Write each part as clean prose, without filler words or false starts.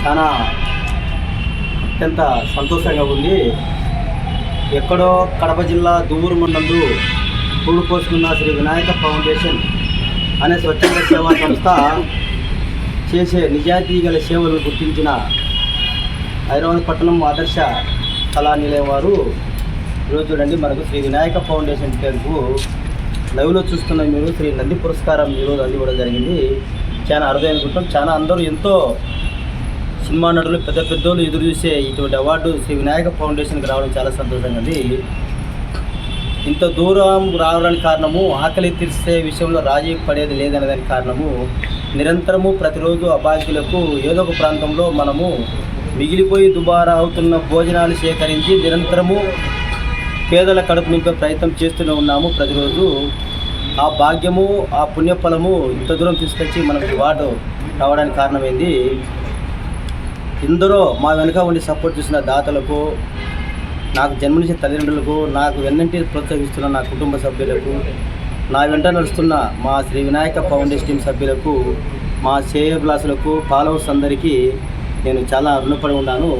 చాలా అత్యంత సంతోషంగా ఉంది. ఎక్కడో కడప జిల్లా దువ్వూరు మండలంలో పూలు పోసుకున్న శ్రీ వినాయక ఫౌండేషన్ అనే స్వచ్ఛంద సేవా సంస్థ చేసే నిజాయితీ గల సేవలు గుర్తించిన హైదరాబాద్ పట్టణం ఆదర్శ కళా నిలయం వారు ఈరోజు చూడండి మనకు శ్రీ వినాయక ఫౌండేషన్ పేరుకు లైవ్లో చూస్తున్న మీరు శ్రీ నంది పురస్కారం ఈరోజు అందివ్వడం జరిగింది. చాలా అరుదైన అనుకుంటాం. చాలా అందరూ ఎంతో సినిమా నటులు పెద్దోళ్ళు ఎదురు చూసే ఇటువంటి అవార్డు శ్రీ వినాయక ఫౌండేషన్కి రావడం చాలా సంతోషంగా ఉంది. ఇంత దూరం రావడానికి కారణము ఆకలి తీర్చే విషయంలో రాజీ పడేది లేదనే దానికి కారణము నిరంతరము ప్రతిరోజు అభాగ్యులకు ఏదో ఒక ప్రాంతంలో మనము మిగిలిపోయి దుబారా అవుతున్న భోజనాలు సేకరించి నిరంతరము పేదల కడుపు నింపే ప్రయత్నం చేస్తూనే ఉన్నాము. ప్రతిరోజు ఆ భాగ్యము ఆ పుణ్యఫలము ఇంత దూరం తీసుకొచ్చి మనకు అవార్డు రావడానికి కారణమైంది. ఎందరో మా వెనుక ఉండి సపోర్ట్ చేసిన దాతలకు, నాకు జన్మనిచ్చే తల్లిదండ్రులకు, నాకు వెన్నంటి ప్రోత్సహిస్తున్న నా కుటుంబ సభ్యులకు, నా వెంట నడుస్తున్న మా శ్రీ వినాయక ఫౌండేషన్ టీం సభ్యులకు, మా శ్రేయోభిలాషులకు, ఫాలోవర్స్ అందరికీ నేను చాలా రుణపడి ఉన్నాను.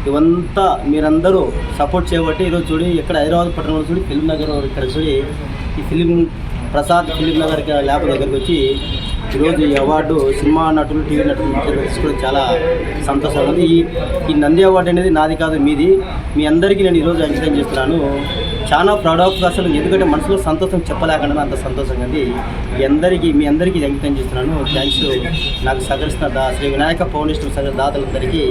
ఇవంతా మీరందరూ సపోర్ట్ చేయబట్టి ఈరోజు చూడి ఇక్కడ హైదరాబాద్ పట్టణంలో చూడి ఫిల్మ్ నగర్ ఇక్కడ చూడి ఈ ప్రసాద్ ఫిలిం నగర్ ల్యాబ్ దగ్గరికి వచ్చి ఈరోజు ఈ అవార్డు సినిమా నటులు, టీవీ నటులు తీసుకోవడం చాలా సంతోషంగా ఉంది. ఈ నంది అవార్డు అనేది నాది కాదు, మీది. మీ అందరికీ నేను ఈరోజు అంకితం చేస్తున్నాను. చాలా ప్రౌడ్ ఆఫ్ అసలు, ఎందుకంటే మనసులో సంతోషం చెప్పలేకుండా అంత సంతోషంగా ఉంది. మీ అందరికీ అంకితం చేస్తున్నాను. థ్యాంక్స్. నాకు సహకరిస్తున్న శ్రీ వినాయక ఫౌండేషన్ దాతలందరికీ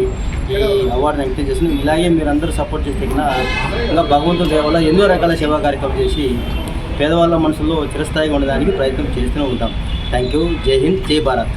ఈ అవార్డుని అంకితం చేస్తున్నాను. ఇలాగే మీరందరూ సపోర్ట్ చేస్తే ఇంకా భగవంతుడి దయ వల్ల ఎన్నో రకాల సేవా కార్యక్రమం చేసి పేదవాళ్ళ మనసులో చిరస్థాయిగా ఉండడానికి ప్రయత్నం చేస్తూనే ఉంటాం. Thank you. జై హింద్, జై భారత్.